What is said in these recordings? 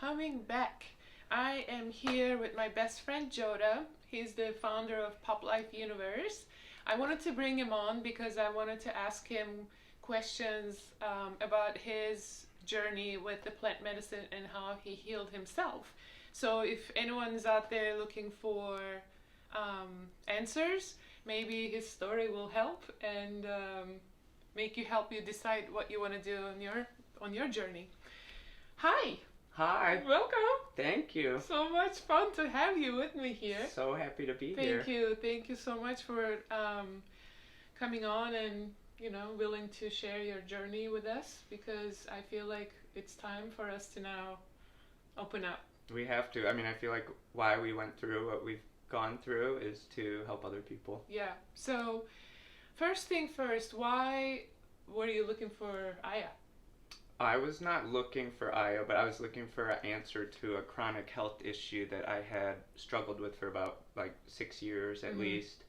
coming back. I am here with my best friend JODA. He's the founder of Pop Life Universe. I wanted to bring him on because I wanted to ask him questions about his journey with the plant medicine and how he healed himself. So if anyone's out there looking for answers, maybe his story will help and help you decide what you want to do on your journey. Hi. Hi. Welcome. Thank you. So much fun to have you with me here. So happy to be here. Thank you so much for coming on and willing to share your journey with us, because I feel like it's time for us to now open up. We have to. I mean, I feel like why we went through what we've gone through is to help other people. Yeah. So, first thing first, why were you looking for Aya? I was not looking for Aya, but I was looking for an answer to a chronic health issue that I had struggled with for about 6 years at least.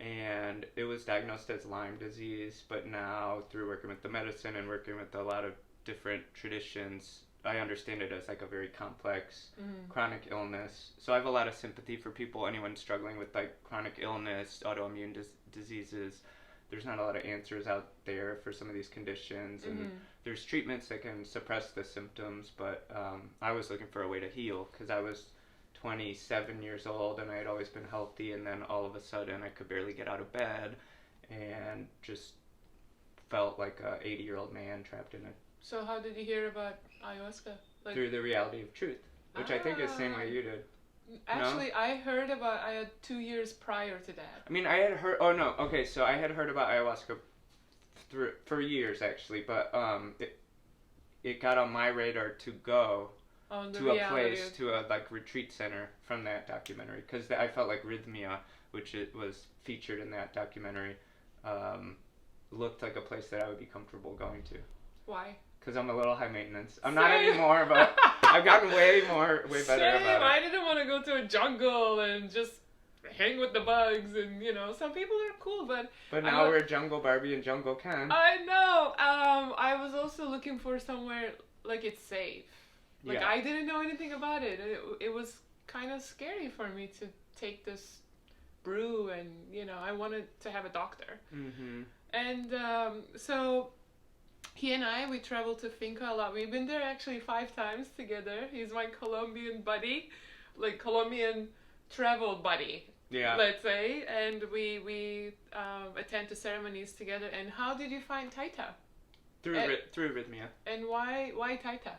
And it was diagnosed as Lyme disease, but now through working with the medicine and working with a lot of different traditions, I understand it as a very complex chronic illness. So I have a lot of sympathy for people, anyone struggling with chronic illness, autoimmune diseases. There's not a lot of answers out there for some of these conditions, and there's treatments that can suppress the symptoms, but I was looking for a way to heal because I was 27 years old and I had always been healthy, and then all of a sudden I could barely get out of bed and just felt like a 80-year-old man trapped in it. So how did you hear about ayahuasca? Through the reality of truth, which I think is the same way you did. Actually, no? I heard about Aya 2 years prior to that. I mean, I had heard. Oh no, okay. So I had heard about ayahuasca for years actually, but it got on my radar to go to a place, to a retreat center from that documentary, because I felt like Rhythmia, which it was featured in that documentary, looked like a place that I would be comfortable going to. Why? Because I'm a little high maintenance. I'm not anymore, but I've gotten way better about it. I didn't want to go to a jungle and just hang with the bugs, and some people are cool, but now we're Jungle Barbie and Jungle Ken. I know. I was also looking for somewhere it's safe. Yeah. I didn't know anything about it. It was kind of scary for me to take this brew, and I wanted to have a doctor. And so he and we traveled to Finca a lot. We've been there actually 5 times together. He's my Colombian buddy, Colombian travel buddy, let's say. And we attend to ceremonies together. And how did you find Taita? Through Rhythmia. And why Taita?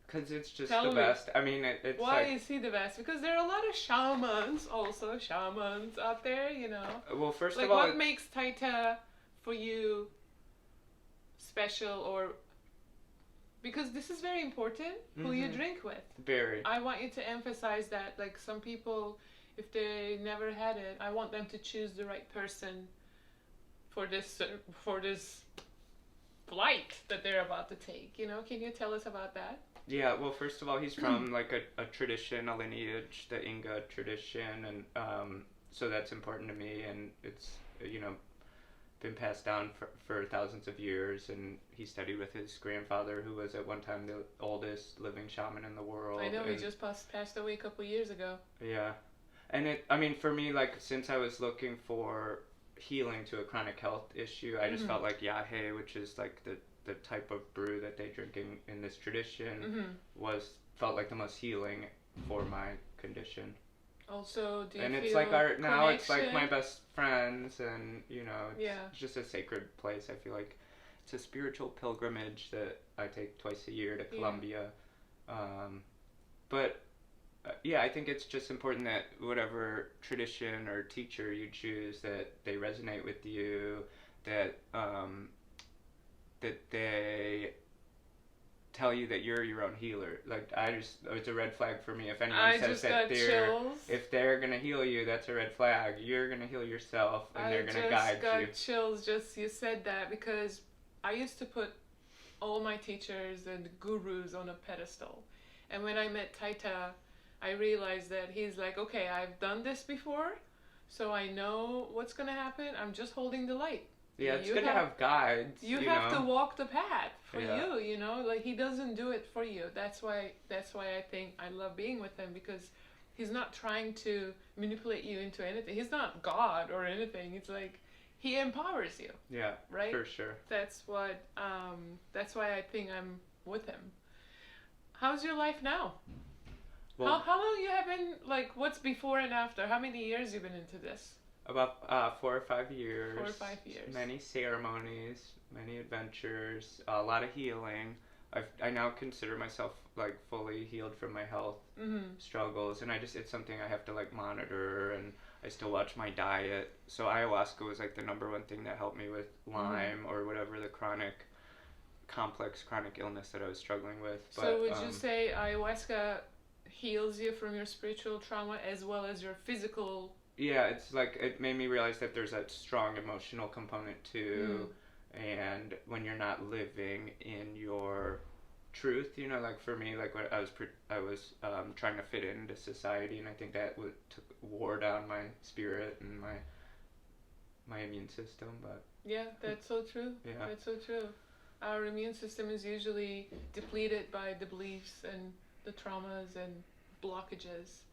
Because it's just the best. I mean, it's why is he the best? Because there are a lot of shamans out there, Well, first of all, what makes Taita for you special? Or because this is very important, who you drink with. Very. I want you to emphasize that. Some people, if they never had it, I want them to choose the right person for this flight that they're about to take. Can you tell us about that? Yeah, well, first of all, he's from a tradition, a lineage, the Inga tradition, and so that's important to me, and it's been passed down for thousands of years, and he studied with his grandfather, who was at one time the oldest living shaman in the world. I know, he just passed away a couple years ago. Yeah, and for me, since I was looking for healing to a chronic health issue, I just felt like Yahe, which is the type of brew that they drink in this tradition, felt like the most healing for my condition. Also, do you feel it's now it's my best friends, and it's just a sacred place. I feel like it's a spiritual pilgrimage that I take twice a year to Colombia. But I think it's just important that whatever tradition or teacher you choose, that they resonate with you, that they tell you that you're your own healer. It's a red flag for me if anyone says that if they're gonna heal you, that's a red flag. You're gonna heal yourself, and they're gonna guide you. I just got chills just you said that, because I used to put all my teachers and gurus on a pedestal, and when I met Taita, I realized that he's okay, I've done this before, so I know what's gonna happen. I'm just holding the light. Yeah, it's good to have guides. You have to walk the path for you, you know? Like, he doesn't do it for you. That's why I think I love being with him, because he's not trying to manipulate you into anything. He's not God or anything. It's like, he empowers you. Yeah, right? For sure. That's why I think I'm with him. How's your life now? Well, how long you have been, like, what's before and after? How many years you been into this? About 4 or 5 years. 4 or 5 years. Many ceremonies, many adventures, a lot of healing. I now consider myself like fully healed from my health struggles, and it's something I have to like monitor, and I still watch my diet. So ayahuasca was like the number one thing that helped me with Lyme or whatever the complex chronic illness that I was struggling with. But, so would you say ayahuasca heals you from your spiritual trauma as well as your physical? Yeah, it's like it made me realize that there's a strong emotional component too, and when you're not living in your truth, you know, like for me, like when I was trying to fit into society, and I think that wore down my spirit and my immune system. But yeah, that's so true. Yeah, that's so true. Our immune system is usually depleted by the beliefs and the traumas and blockages.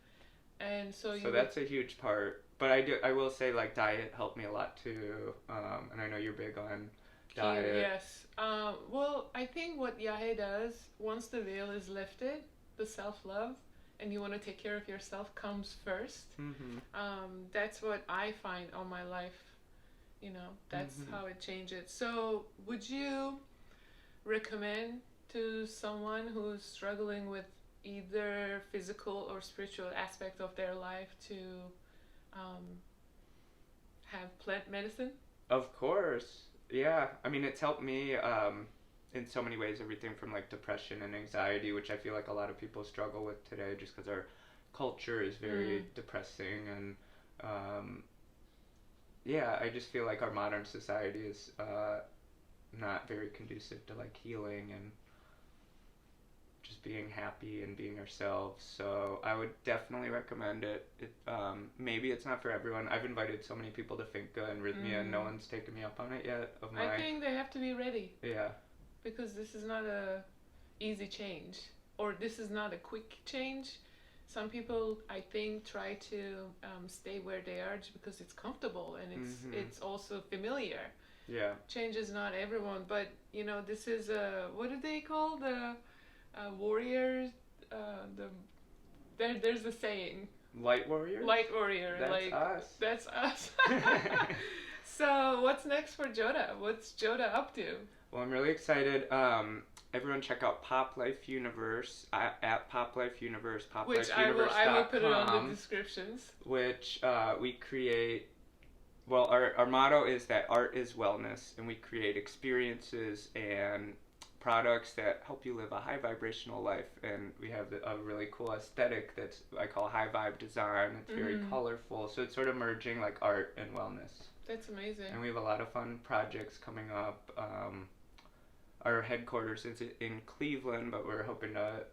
And so that's a huge part. But I will say, like, diet helped me a lot too. And I know you're big on diet. Yes. Well, I think what Yahe does, once the veil is lifted, the self-love, and you want to take care of yourself comes first. That's what I find on my life. You know, that's how it changes. So would you recommend to someone who's struggling with either physical or spiritual aspect of their life to have plant medicine? Of course. Yeah. I mean, it's helped me in so many ways, everything from like depression and anxiety, which I feel like a lot of people struggle with today just because our culture is very depressing. And yeah, I just feel like our modern society is not very conducive to like healing and just being happy and being ourselves. So I would definitely recommend it. Maybe it's not for everyone. I've invited so many people to Finca and Rhythmia, and no one's taken me up on it yet. I think they have to be ready. Yeah. Because this is not a easy change, or this is not a quick change. Some people, I think, try to stay where they are just because it's comfortable and it's also familiar. Yeah. Change is not everyone, but you know, this is what do they call the warriors? There's a saying. Light warrior. Light warrior. That's like us. That's us. So what's next for JODA? What's JODA up to? Well, I'm really excited. Everyone check out Pop Life Universe at Pop Life Universe. Which I will put it on the descriptions. Which we create. Well, our motto is that art is wellness, and we create experiences and products that help you live a high vibrational life. And we have a really cool aesthetic that's I call high vibe design. It's very colorful, so it's sort of merging like art and wellness. That's amazing. And we have a lot of fun projects coming up. Our headquarters is in Cleveland, but we're hoping to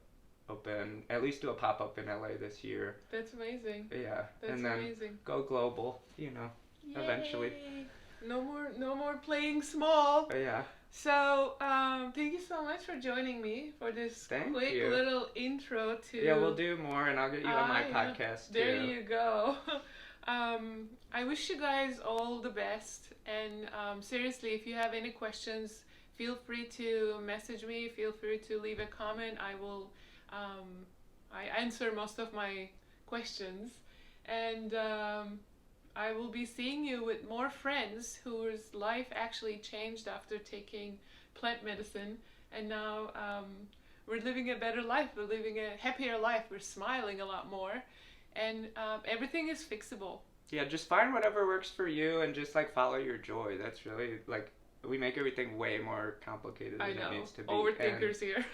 at least do a pop-up in LA this year. That's amazing. Yeah. That's and then amazing. Go global, you know. Yay. Eventually. No more playing small. Yeah. So, thank you so much for joining me for this quick little intro to... Yeah, we'll do more, and I'll get you on my podcast, too. There you go. I wish you guys all the best, and seriously, if you have any questions, feel free to message me, feel free to leave a comment. I will I answer most of my questions, and I will be seeing you with more friends whose life actually changed after taking plant medicine, and now we're living a better life, we're living a happier life, we're smiling a lot more, and everything is fixable. Yeah, just find whatever works for you and just like follow your joy. That's really like, we make everything way more complicated than it needs to be. Overthinkers here.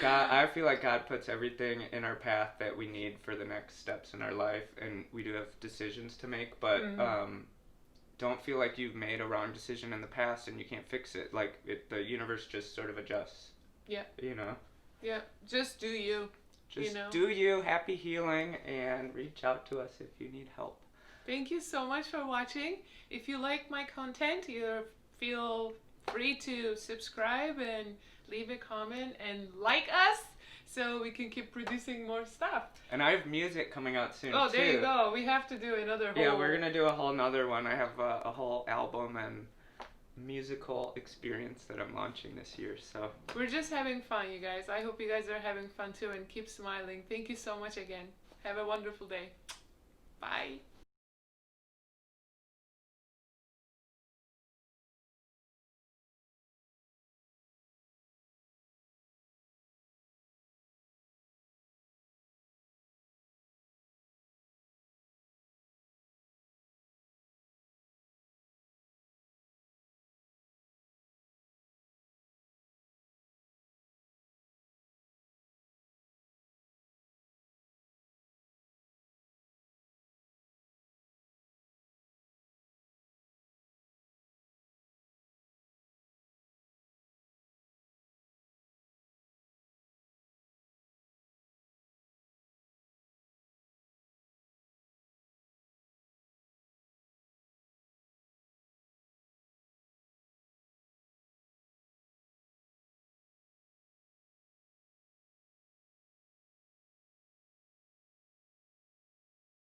God, I feel like God puts everything in our path that we need for the next steps in our life, and we do have decisions to make, but don't feel like you've made a wrong decision in the past and you can't fix it. Like, the universe just sort of adjusts. Yeah. You know? Yeah, just do you. Just do you, happy healing, and reach out to us if you need help. Thank you so much for watching. If you like my content, you're feel free to subscribe and leave a comment and like us so we can keep producing more stuff. And I have music coming out soon too. Oh, there you go. We have to do another whole... Yeah, we're gonna do a whole nother one. I have a whole album and musical experience that I'm launching this year, so we're just having fun, you guys. I hope you guys are having fun too, and keep smiling. Thank you so much again. Have a wonderful day. Bye.